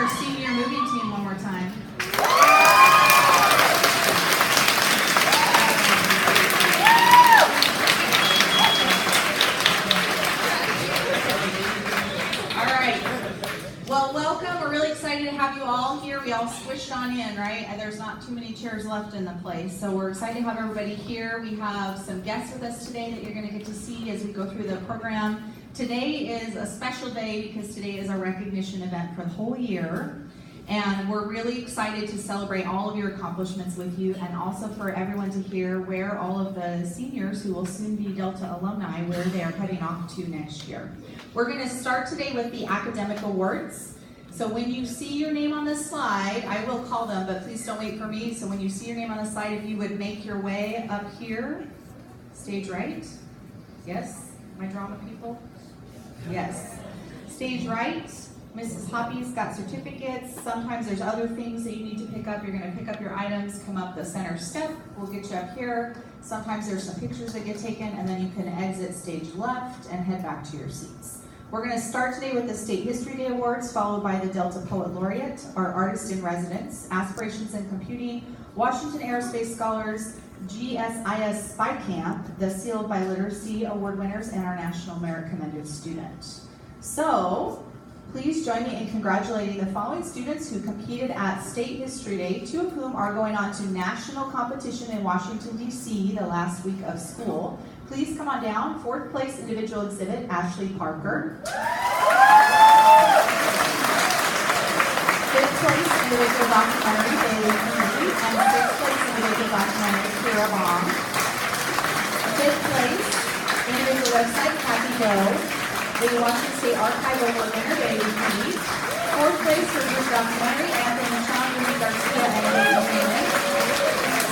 our senior moving team one more time. All right. Well, welcome. We're really excited to have you all here. We all squished on in, right? And there's not too many chairs left in the place. So we're excited to have everybody here. We have some guests with us today that you're going to get to see as we go through the program. Today is a special day because today is a recognition event for the whole year. And we're really excited to celebrate all of your accomplishments with you, and also for everyone to hear where all of the seniors who will soon be Delta alumni, where they are heading off to next year. We're going to start today with the academic awards. So when you see your name on the slide, I will call them, but please don't wait for me. So when you see your name on the slide, if you would make your way up here, stage right. Yes, my drama people. Yes. Stage right. Mrs. Hoppy's got certificates. Sometimes there's other things that you need to pick up. You're going to pick up your items, come up the center step. We'll get you up here. Sometimes there's some pictures that get taken, and then you can exit stage left and head back to your seats. We're going to start today with the State History Day Awards, followed by the Delta Poet Laureate, our Artist in Residence, Aspirations in Computing, Washington Aerospace Scholars, GSIS Spy Camp, the Sealed by Literacy Award winners, and our National Merit Commended Student. So, please join me in congratulating the following students who competed at State History Day, two of whom are going on to national competition in Washington, D.C. the last week of school. Please come on down. Fourth place individual exhibit, Ashley Parker. Fifth place individual documentary, Bailey Kennedy. And sixth place individual documentary, Kira Bong. Fifth place individual website, Kathy Doe. The Washington State Archive Award winner, Bailey Kennedy. Fourth place research documentary, Anthony Sean, Rudy Garcia, and Andrew Newman.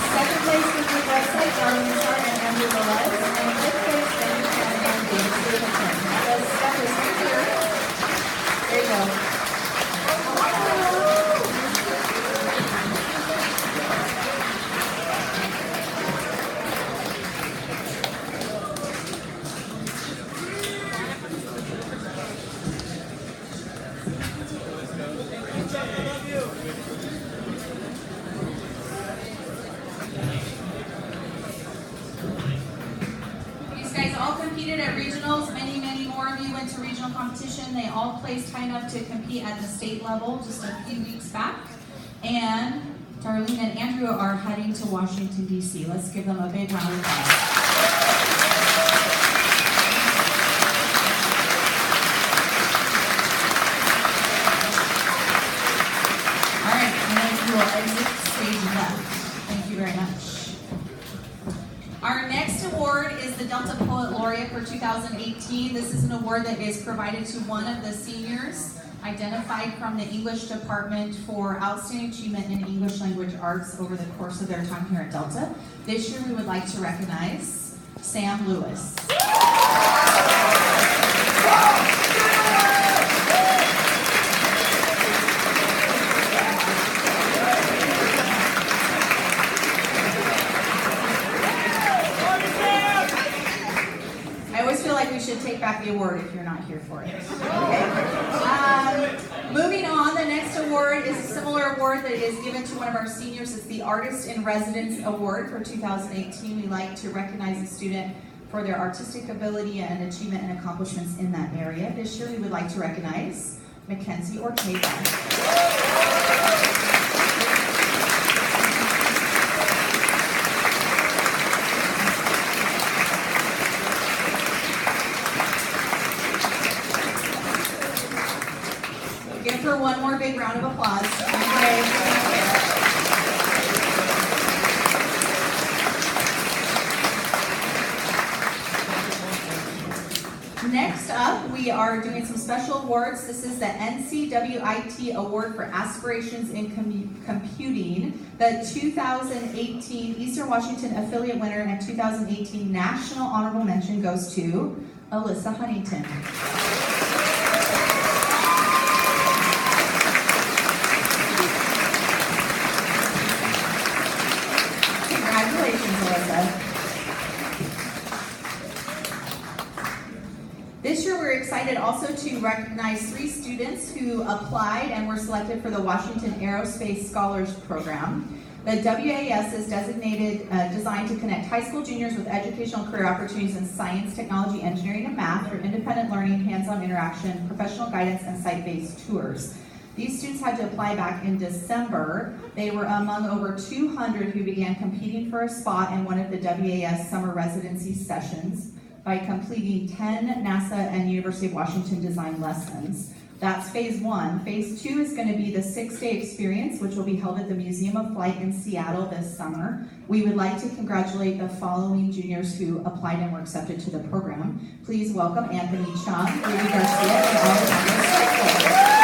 Second place research website, Darlene Star and Andrew Velez. And fifth place, Andrew Shannon and David Stapleton. The step is right here. There you go. At regionals, many more of you went to regional competition. They all placed high enough to compete at the state level just a few weeks back. And Darlene and Andrew are heading to Washington, D.C. Let's give them a big round of applause. All right, and then we will exit stage left. Thank you very much. Our next award is the Delta Poet Laureate for 2018. This is an award that is provided to one of the seniors identified from the English department for outstanding achievement in English language arts over the course of their time here at Delta. This year we would like to recognize Sam Lewis. We should take back the award if you're not here for it. Okay. Moving on, the next award is a similar award that is given to one of our seniors. It's the Artist in Residence Award for 2018. We like to recognize a student for their artistic ability and achievement and accomplishments in that area. This year we would like to recognize Mackenzie Ortega. Give her one more big round of applause. Next up, we are doing some special awards. This is the NCWIT Award for Aspirations in Computing. The 2018 Eastern Washington Affiliate winner and 2018 National Honorable Mention goes to Alyssa Huntington. Congratulations, Alyssa. This year we're excited also to recognize 3 students who applied and were selected for the Washington Aerospace Scholars Program. The WAS is designed to connect high school juniors with educational career opportunities in science, technology, engineering, and math through independent learning, hands-on interaction, professional guidance, and site-based tours. These students had to apply back in December. They were among over 200 who began competing for a spot in one of the WAS summer residency sessions by completing 10 NASA and University of Washington design lessons. That's phase 1. Phase 2 is going to be the 6-day experience, which will be held at the Museum of Flight in Seattle this summer. We would like to congratulate the following juniors who applied and were accepted to the program. Please welcome Anthony Chung, Ruby Garcia, and Alejandro Pasco.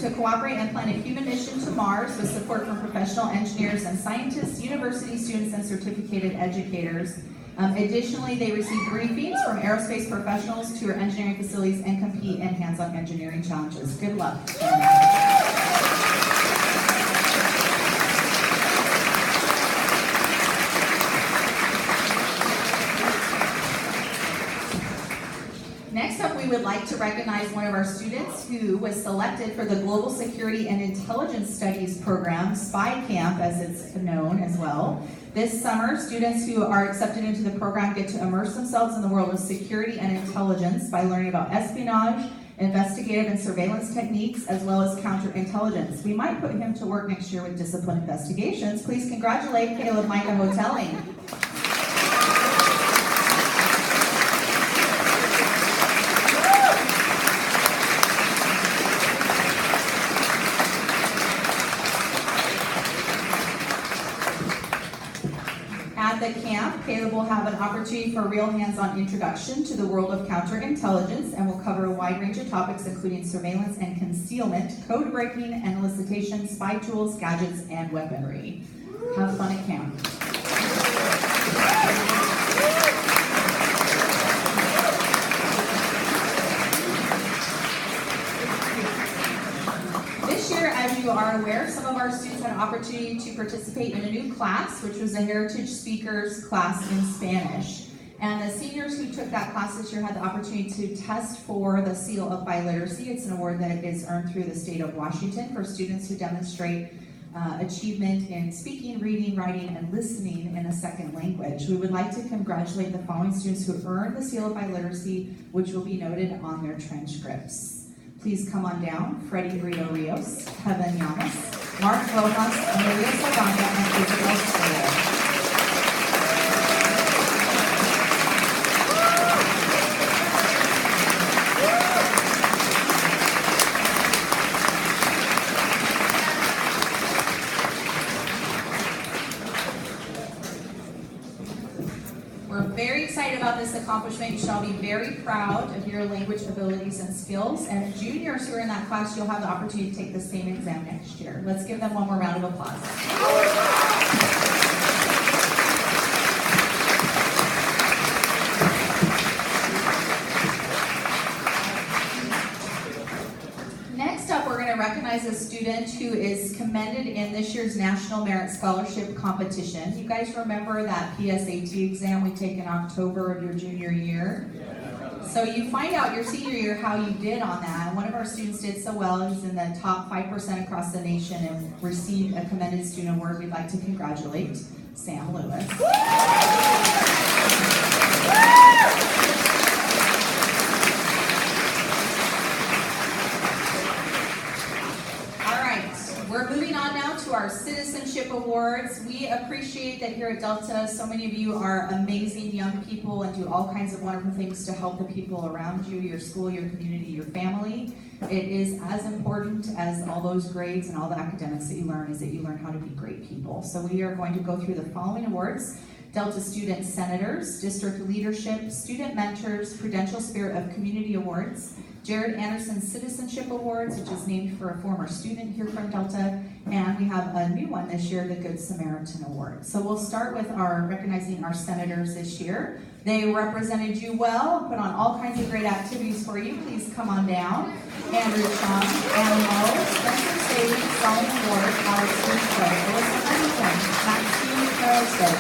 To cooperate and plan a human mission to Mars with support from professional engineers and scientists, university students, and certificated educators. Additionally, they receive briefings from aerospace professionals, tour engineering facilities, and compete in hands-on engineering challenges. Good luck. Next up, we would like to recognize one of our students who was selected for the Global Security and Intelligence Studies program, SPY Camp as it's known as well. This summer, students who are accepted into the program get to immerse themselves in the world of security and intelligence by learning about espionage, investigative and surveillance techniques, as well as counterintelligence. We might put him to work next year with discipline investigations. Please congratulate Caleb Micah Hotelling. At the camp, Caleb will have an opportunity for a real hands-on introduction to the world of counterintelligence and will cover a wide range of topics including surveillance and concealment, code breaking and elicitation, spy tools, gadgets, and weaponry. Have fun at camp. As you are aware, some of our students had an opportunity to participate in a new class, which was a Heritage Speakers class in Spanish. And the seniors who took that class this year had the opportunity to test for the Seal of Biliteracy. It's an award that is earned through the state of Washington for students who demonstrate achievement in speaking, reading, writing, and listening in a second language. We would like to congratulate the following students who earned the Seal of Biliteracy, which will be noted on their transcripts. Please come on down. Freddie Brito Rios, Kevin Llamas, Mark Rojas, Maria Saganda, and Isabel Sawyer. We're very excited about this accomplishment. You shall be very proud of your language abilities and skills. And juniors who are in that class, you'll have the opportunity to take the same exam next year. Let's give them one more round of applause. Recognize a student who is commended in this year's National Merit Scholarship Competition. You guys remember that PSAT exam we take in October of your junior year? So you find out your senior year how you did on that. One of our students did so well. He's in the top 5% across the nation and received a commended student award. We'd like to congratulate Sam Lewis. We're moving on now to our citizenship awards. We appreciate that here at Delta, so many of you are amazing young people and do all kinds of wonderful things to help the people around you, your school, your community, your family. It is as important as all those grades and all the academics that you learn is that you learn how to be great people. So we are going to go through the following awards: Delta Student Senators, District Leadership, Student Mentors, Prudential Spirit of Community Awards, Jared Anderson Citizenship Awards, which is named for a former student here from Delta, And we have a new one this year, the Good Samaritan Award. So we'll start with recognizing our senators this year. They represented you well, put on all kinds of great activities for you. Please come on down. Andrew Chung, Anna Moe, Spencer Sadie, Solomon Ward, Alex Winslow, Alyssa Huntington, Maxine Carlstead,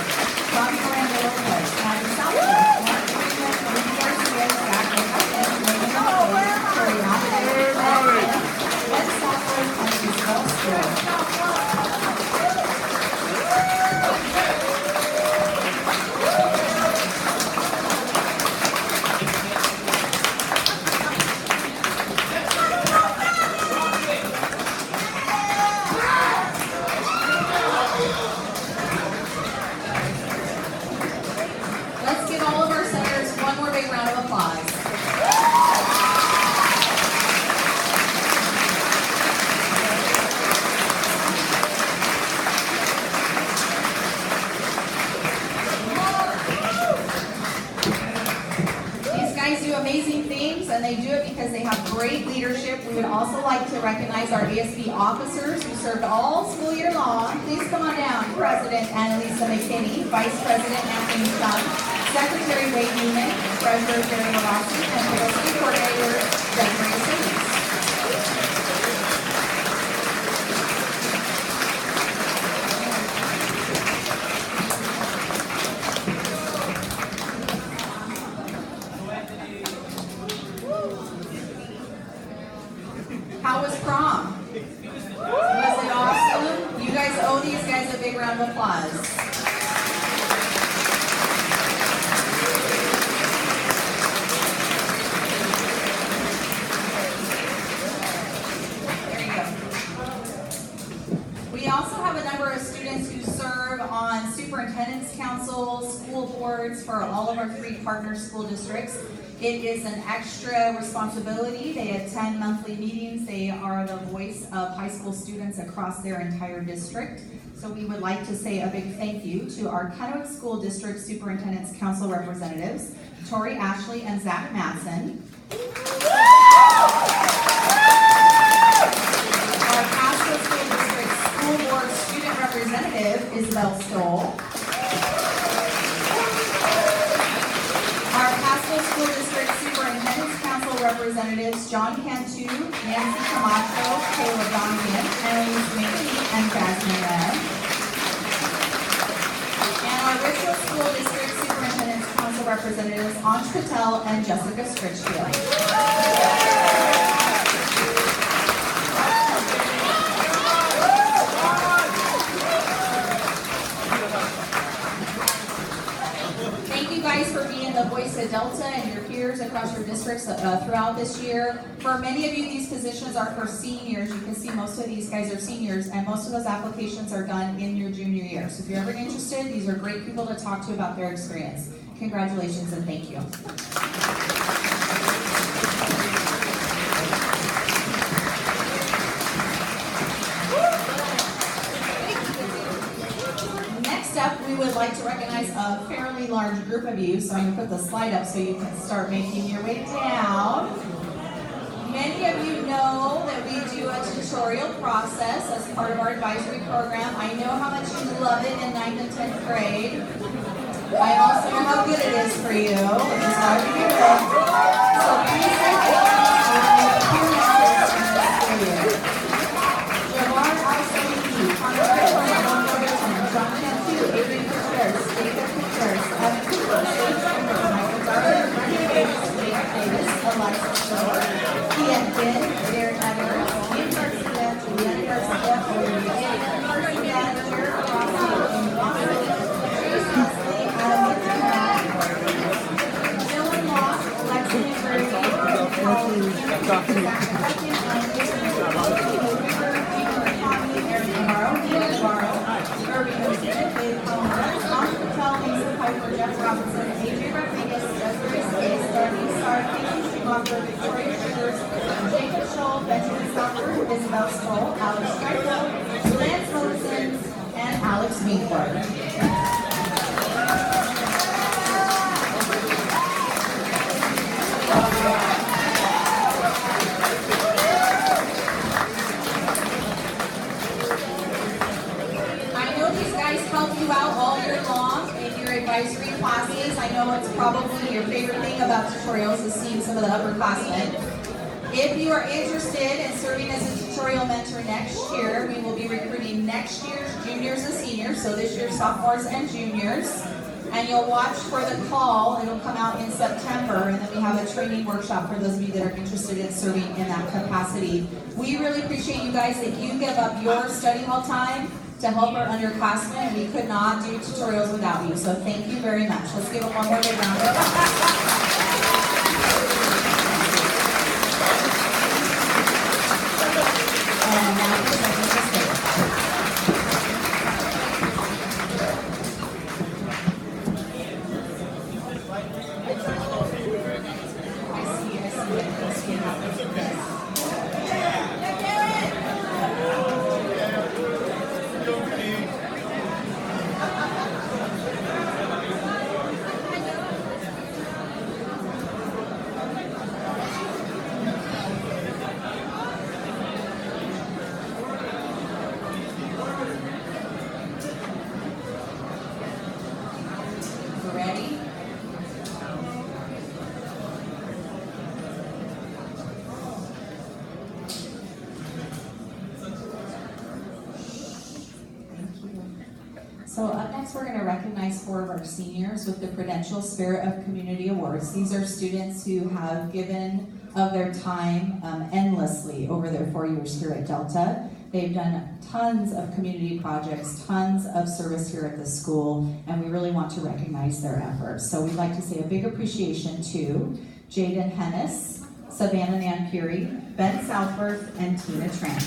John Miranda Lopez, Abby Southwood, Mark Freeman, Ruby Garcia, Zach McCutcheon, Megan McCoy, Terry Knopfler, Ed Southwood, and Isabel Steele. And they do it because they have great leadership. We would also like to recognize our ESB officers who served all school year long. Please come on down. President Annalisa McKinney, Vice President Anthony Chung, Secretary Wade Newman, Treasurer Jerry Rossi, and Publicity Coordinator Desiree Simmons. How was prom? Was it awesome? You guys owe these guys a big round of applause. There you go. We also have a number of students who serve on superintendent's councils, school boards for all of our 3 partner school districts. It is an extra responsibility. They attend monthly meetings. They are the voice of high school students across their entire district. So we would like to say a big thank you to our Kennewick School District Superintendent's Council representatives, Tori Ashley and Zach Madsen. Our Pasco School District School Board Student Representative, Isabel Stoll. Our Pasco School District Superintendent's Council representatives, John Cantu, Nancy Camacho, Caleb Donovan, Annalise Macy, and Jasmine Webb. And our Richfield School District Superintendent's Council representatives, Ansh Patel and Jessica Stritchfield. For being the voice of Delta and your peers across your districts throughout this year. For many of you, these positions are for seniors. You can see most of these guys are seniors, and most of those applications are done in your junior year. So if you're ever interested, these are great people to talk to about their experience. Congratulations and thank you. We would like to recognize a fairly large group of you, so I'm going to put the slide up so you can start making your way down. Many of you know that we do a tutorial process as part of our advisory program. I know how much you love it in 9th and 10th grade. I also know how good it is for you, which is why we do it. So please say thank you. Javon Al-Saliki, John Cantu, Adrian Contreras, David Contreras, Evan Cooper, Steve Schreiber, Michael Darby, Brenda Davis, David Davis, Alexa Shore, Ian Finn, Derek Evers, Ian Garcia, Juliana Garcia, Olivia Garcia, Jared Rossi, Amy Walker, Trace Wesley, Adam McDonald, Dylan Moss, Alexi McBurry, Paul Zach McCutcheon, and Eric Navarro, Ian Navarro, Irving Huston, Dave Palmer, Tom Patel, Lisa Piper, Jeff Robinson, AJ Rodriguez, Desiree Space, Darby Starr, Casey Schumacher, Victoria Sugars, Jacob Scholl, Benjamin Stockford, Isabel Stoll, Alex Streifel, Lance Wilson, and Alex Meekler. probably your favorite thing about tutorials is seeing some of the upperclassmen. If you are interested in serving as a tutorial mentor next year, we will be recruiting next year's juniors and seniors, so this year's sophomores and juniors. And you'll watch for the call. It'll come out in September, and then we have a training workshop for those of you that are interested in serving in that capacity. We really appreciate you guys that you give up your study hall time to help our underclassmen. We could not do tutorials without you, so thank you very much. Let's give them one more big round of applause. And now for second mistake. I see it. Ready? So up next, we're going to recognize 4 of our seniors with the Prudential Spirit of Community Awards. These are students who have given of their time endlessly over their 4 years here at Delta. They've done tons of community projects, tons of service here at the school, and we really want to recognize their efforts. So we'd like to say a big appreciation to Jaden Hennis, Savannah Nanpuri, Ben Southworth, and Tina Tran.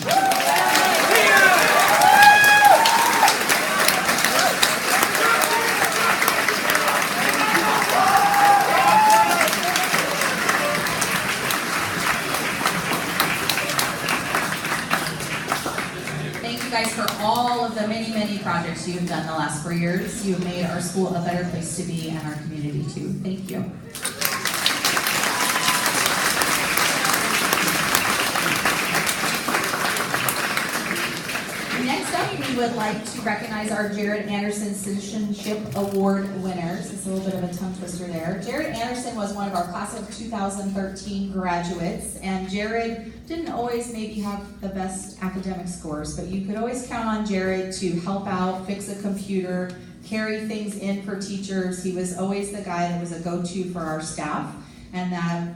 Guys, for all of the many projects you've done the last 4 years. You've made our school a better place to be and our community too. Thank you. Next up, we would like to recognize our Jared Anderson Citizenship Award winners. It's a little bit of a tongue twister there. Jared Anderson was one of our class of 2013 graduates, and Jared didn't always maybe have the best academic scores, but you could always count on Jared to help out, fix a computer, carry things in for teachers. He was always the guy that was a go-to for our staff, and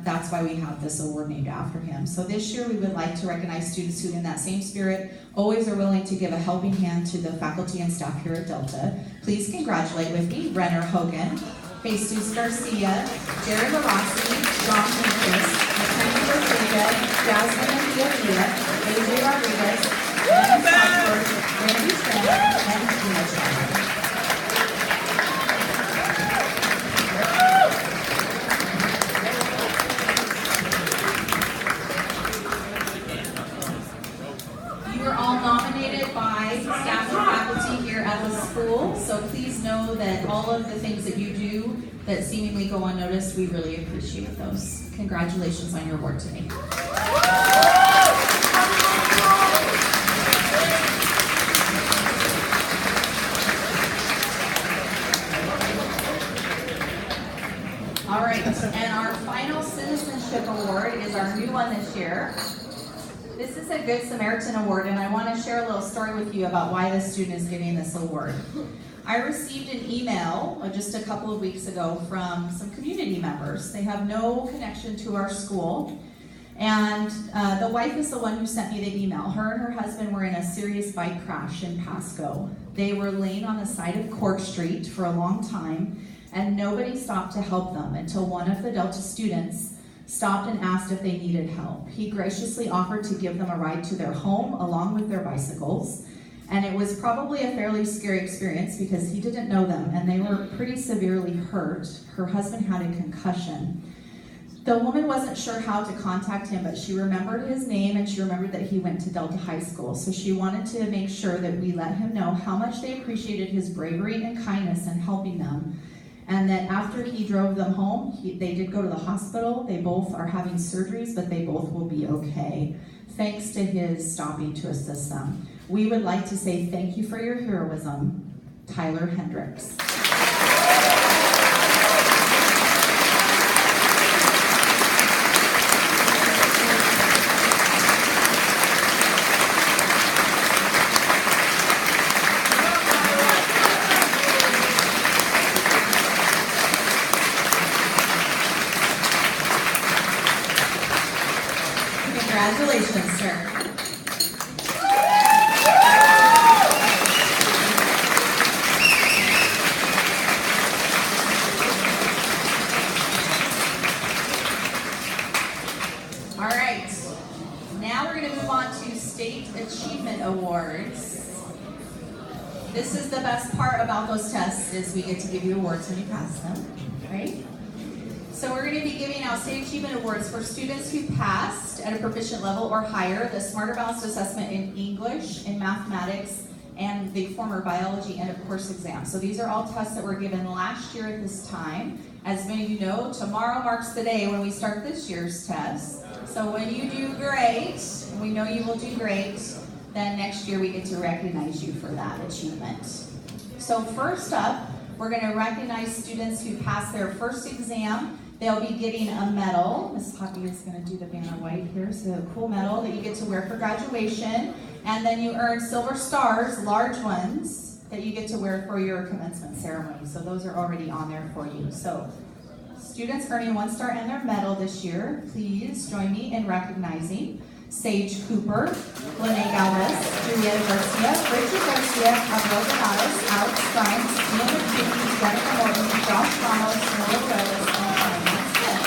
that's why we have this award named after him. So this year we would like to recognize students who, in that same spirit, always are willing to give a helping hand to the faculty and staff here at Delta. Please congratulate with me Renner Hogan, Jesus Garcia, Jared Larossi, John Lucas, Mackenzie Rodriguez, Jasmine Diaz, AJ Rodriguez, Evan Southworth, Randy Tran, and Tina Tran. You are all nominated by staff and faculty here at the school, so please know that all of the things that you do that seemingly go unnoticed, we really appreciate those. Congratulations on your award today. All right, and our final citizenship award is our new one this year. This is a Good Samaritan Award, and I want to share a little story with you about why this student is getting this award. I received an email just a couple of weeks ago from some community members. They have no connection to our school, and the wife is the one who sent me the email. Her and her husband were in a serious bike crash in Pasco. They were laying on the side of Court Street for a long time, and nobody stopped to help them until one of the Delta students stopped and asked if they needed help. He graciously offered to give them a ride to their home along with their bicycles. And it was probably a fairly scary experience because he didn't know them and they were pretty severely hurt. Her husband had a concussion. The woman wasn't sure how to contact him, but she remembered his name and she remembered that he went to Delta High School. So she wanted to make sure that we let him know how much they appreciated his bravery and kindness in helping them. And that after he drove them home, they did go to the hospital. They both are having surgeries, but they both will be okay, thanks to his stopping to assist them. We would like to say thank you for your heroism, Tyler Hendricks. Congratulations, sir. All right, now we're going to move on to State Achievement Awards. This is the best part about those tests is we get to give you awards when you pass them, right? So we're going to be giving out State Achievement Awards for students who passed at a proficient level or higher the Smarter Balanced Assessment in English, in mathematics, and the former biology end of course exam. So these are all tests that were given last year at this time. As many of you know, tomorrow marks the day when we start this year's tests. So when you do great, and we know you will do great, then next year we get to recognize you for that achievement. So first up, we're going to recognize students who passed their first exam. They'll be getting a medal. Ms. Poppy is going to do the banner white here. So a cool medal that you get to wear for graduation. And then you earn silver stars, large ones, that you get to wear for your commencement ceremony. So those are already on there for you. So students earning 1 star and their medal this year, please join me in recognizing Sage Cooper, Lene Galvez, Julieta Garcia, Richard Garcia, Abril Donados, Alex Grimes, Ian McKinney, Jennifer Morton, Josh Ramos, Noah Rose, and Ryan Smith.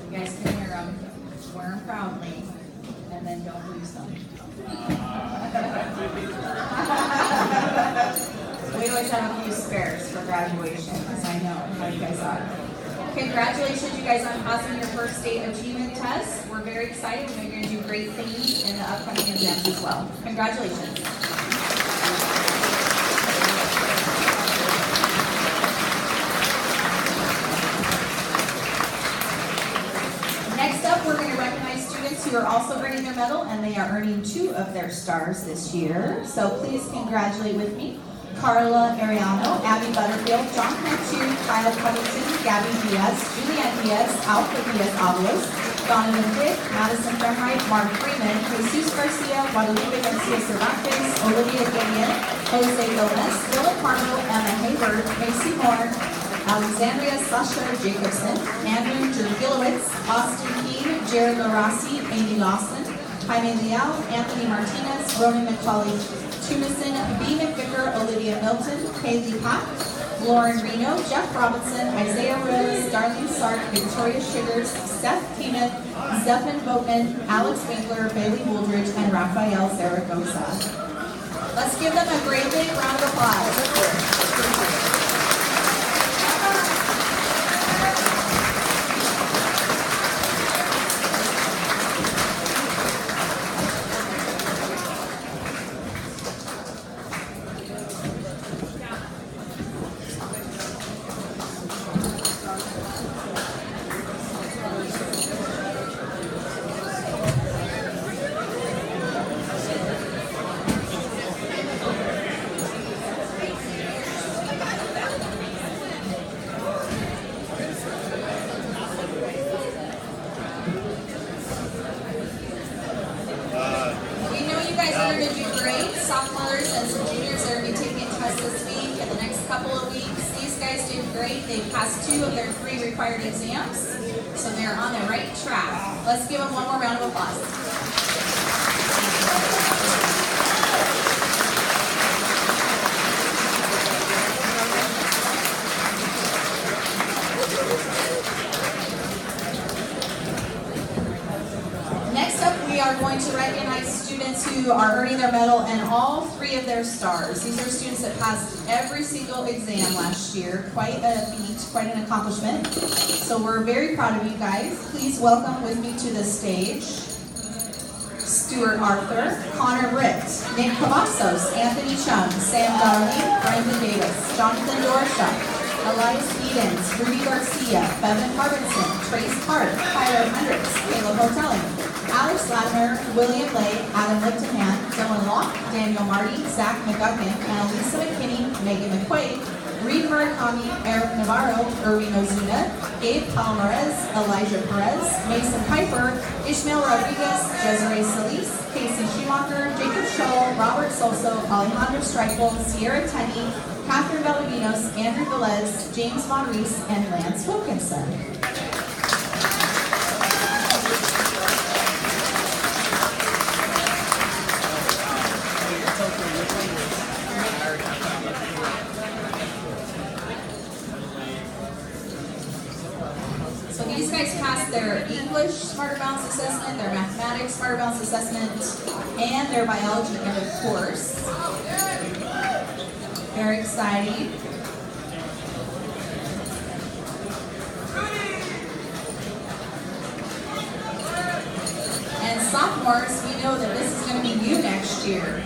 You guys can hear them. Wear them proudly, and then don't lose them. We always have a few spares for graduation, because I know how you guys are. Congratulations, you guys, on passing your first state achievement test. We're very excited. We're going to do great things in the upcoming exams as well. Congratulations. Next up, we're going to recognize students who are also earning their medal, and they are earning 2 of their stars this year. So please congratulate with me Carla Ariano, Abby Butterfield, John Cantu, Kyle Covington, Gabby Diaz, Julianne Diaz, Alpha Diaz Avalos, Donovan Dick, Madison Fremright, Mark Freeman, Jesus Garcia, Guadalupe Garcia Cervantes, Olivia Gagnon, Jose Gomez, Dylan Parno, Emma Hayward, Macy Moore, Alexandria Sasha Jacobson, Andrew Jurgilowitz, Austin Keene, Jared LaRossi, Amy Lawson, Jaime Leal, Anthony Martinez, Ronan McCauley Tunison, B. McVicker, Olivia Milton, Kaylee Pack, Lauren Reno, Jeff Robinson, Isaiah Rose, Darlene Sark, Victoria Sugars, Seth Keenan, Stephen Boatman, Alex Winkler, Bailey Wooldridge, and Rafael Zaragoza. Let's give them a great big round of applause. Sophomores and some juniors that are going to be taking tests this week and the next couple of weeks. These guys did great. They passed 2 of their 3 required exams, so they're on the right track. Let's give them one more round of applause. We are going to recognize students who are earning their medal and all 3 of their stars. These are students that passed every single exam last year. Quite a feat, quite an accomplishment. So we're very proud of you guys. Please welcome with me to the stage Stuart Arthur, Connor Britt, Nick Cavazos, Anthony Chung, Sam Darling, Brendan Davis, Jonathan Dorsha, Elias Edens, Rudy Garcia, Bevan Harbinson, Trace Hart, Tyler Hendricks, Caleb Hotelling, Alex Latimer, William Lay, Adam Liptonhan, Dylan Locke, Daniel Marty, Zach McGuckin, Annalisa McKinney, Megan McQuaid, Reed Murakami, Eric Navarro, Erwin Ozuna, Gabe Palmarez, Elijah Perez, Mason Piper, Ishmael Rodriguez, Desiree Solis, Casey Schumacher, Jacob Scholl, Robert Soso, Alejandro Streichel, Sierra Tenney, Catherine Valavinos, Andrew Velez, James Von Reese, and Lance Wilkinson. So these guys passed their English Smarter Balance Assessment, their Mathematics Smarter Balance Assessment, and their Biology end of course. Very exciting. And sophomores, we know that this is going to be you next year.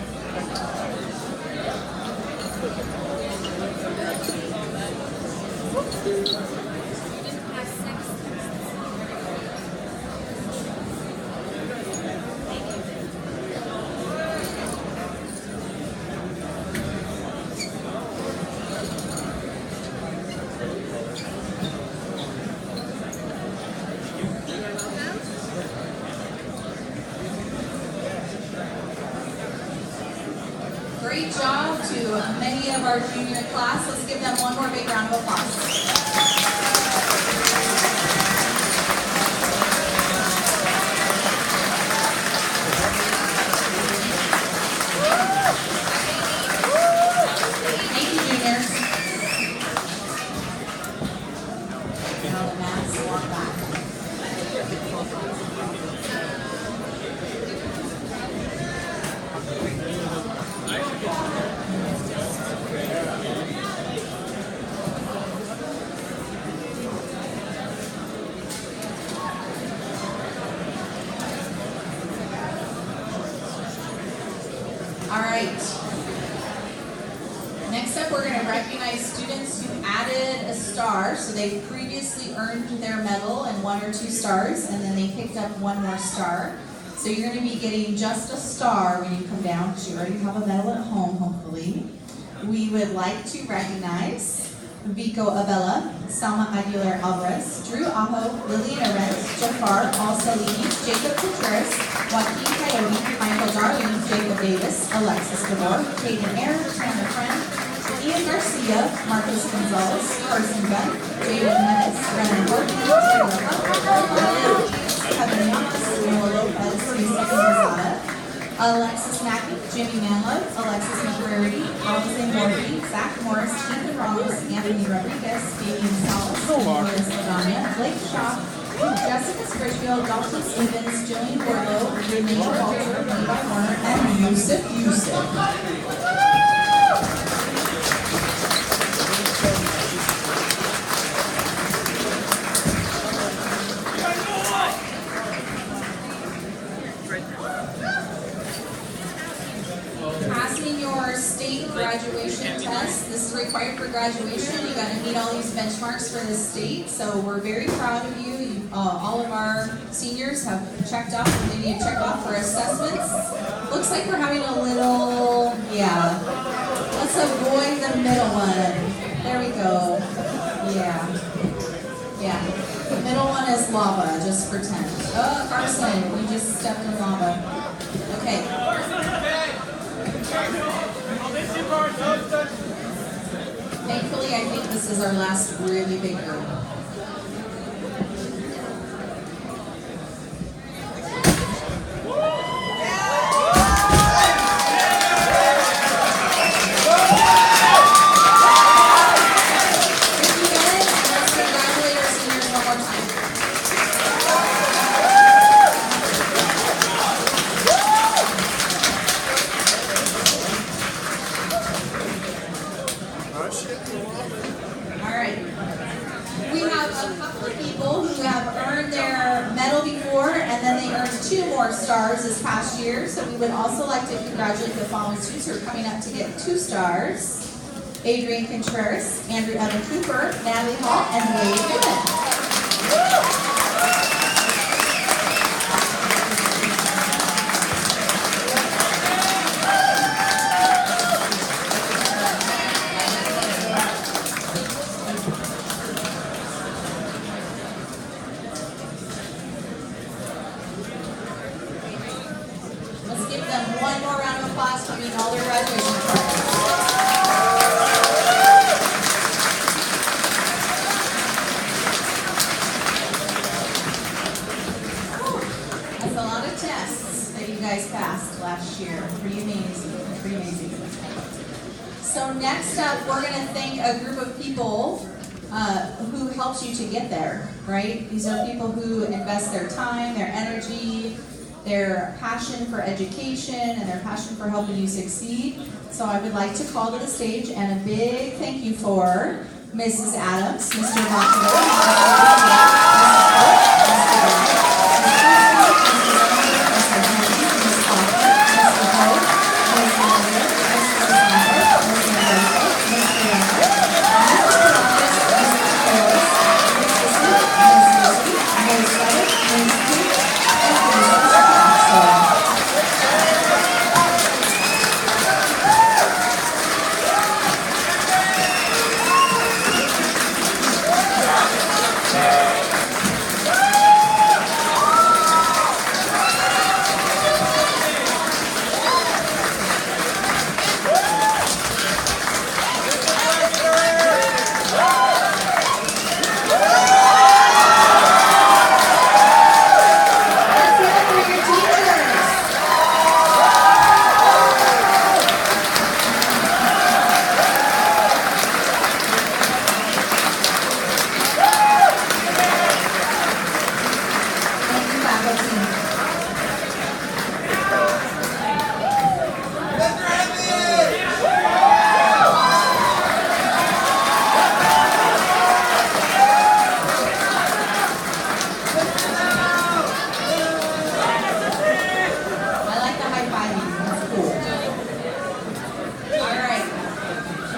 Great job to many of our junior class. Let's give them one more big round of applause. Thank you, juniors. Now the mats walk back. All right. Next up, we're going to recognize students who added a star. So they previously earned their medal and 1 or 2 stars, and then they picked up 1 more star. So you're going to be getting just a star when you come down, because you already have a medal at home, hopefully. We would like to recognize Vico Abella, Salma Aguilar Alvarez, Drew Aho, Lillian Arendt, Jafar Al-Salini, Jacob Contreras, Joaquin Coyote, Michael Darling, Jacob Davis, Alexis DeVore, Caden Air, Tana Friend, Ian Garcia, Marcos Gonzalez, Carson Gunn, Jaden Menace, Brennan Horton, Taylor Hunt, Kevin Yamas, Noah Lopez, Lisa Gonzalez, Alexis Mackey, Jimmy Manlove, Alexis McCrary, Allison Morphy, Zach Morris, Ethan Ramos, Anthony Rodriguez, Damian Salas, Morris Ladanya, Blake Shaw, Jessica Scritchfield, Dalton Stevens, Jillian Bordeaux, Renee Walter, Levi Warner, and Yusuf. Passing your state graduation test. This is required for graduation. You got to meet all these benchmarks for the state. So we're very proud of you. All of our seniors have checked off what they need to check off for assessments. Looks like we're having a little, yeah. Let's avoid the middle one. There we go. Yeah. The middle one is lava. Just pretend. Oh, Carson, you just stepped in lava. Okay. Thankfully, I think this is our last really big group. Stars this past year, so we would also like to congratulate the following students who are coming up to get 2 stars. Adrian Contreras, Andrew Evan Cooper, Natalie Hall, and Wade Goodman. So next up, we're going to thank a group of people who helped you to get there, right? These are people who invest their time, their energy, their passion for education, and their passion for helping you succeed. So I would like to call to the stage and a big thank you for Mrs. Adams, Mr.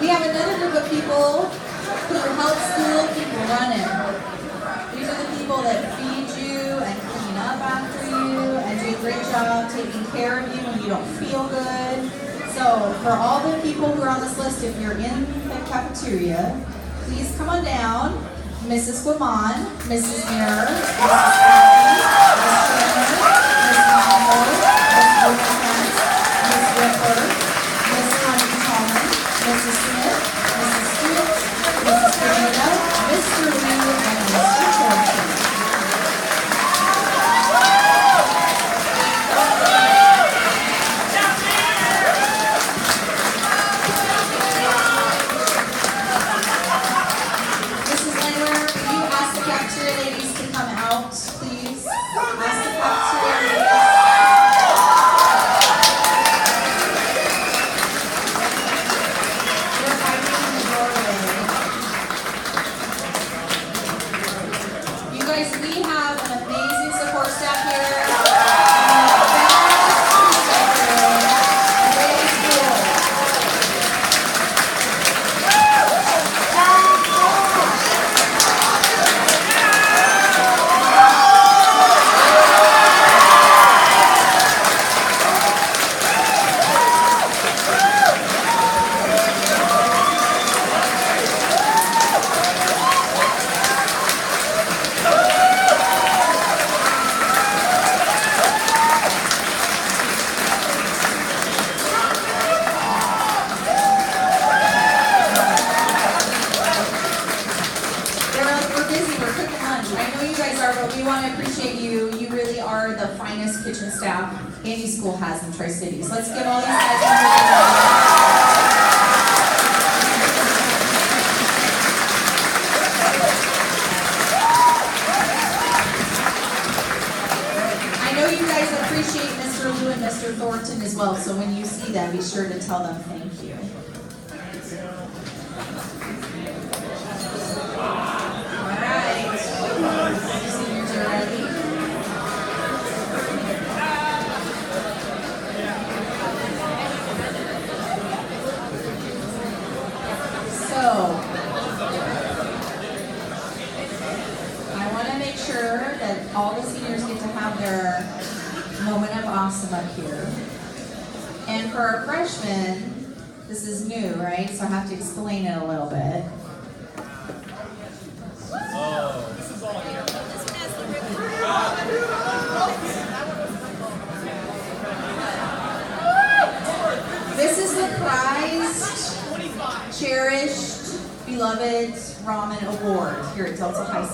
We have another group of people who help school keep running. These are the people that feed you and clean up after you and do a great job taking care of you when you don't feel good. So for all the people who are on this list, if you're in the cafeteria, please come on down. Mrs. Guaman, Mrs. Mirror, Mrs. Patty, Ms. Turner, Ms. Malmo, Ms. Wilkins, Ms. Ripper, Ms. Honey Tallman, Mrs. Smith, Mrs. Stewart, Mrs. Carino, Mr. Liu, and Mr. Thornton. Mrs. Langler, will you ask the cafeteria ladies to come out, please? Ask the cafeteria ladies. We have an amazing support staff here. But we want to appreciate you. You really are the finest kitchen staff any school has in Tri-Cities. Let's give all these guys a I know you guys appreciate Mr. Liu and Mr. Thornton as well, so when you see them, be sure to tell them thank you. I want to make sure that all the seniors get to have their moment of awesome up here. And for our freshmen, this is new, right? So I have to explain it a little bit. Oh, this is all here. This is the prized, cherished, beloved Ramen Award here at Delta High School.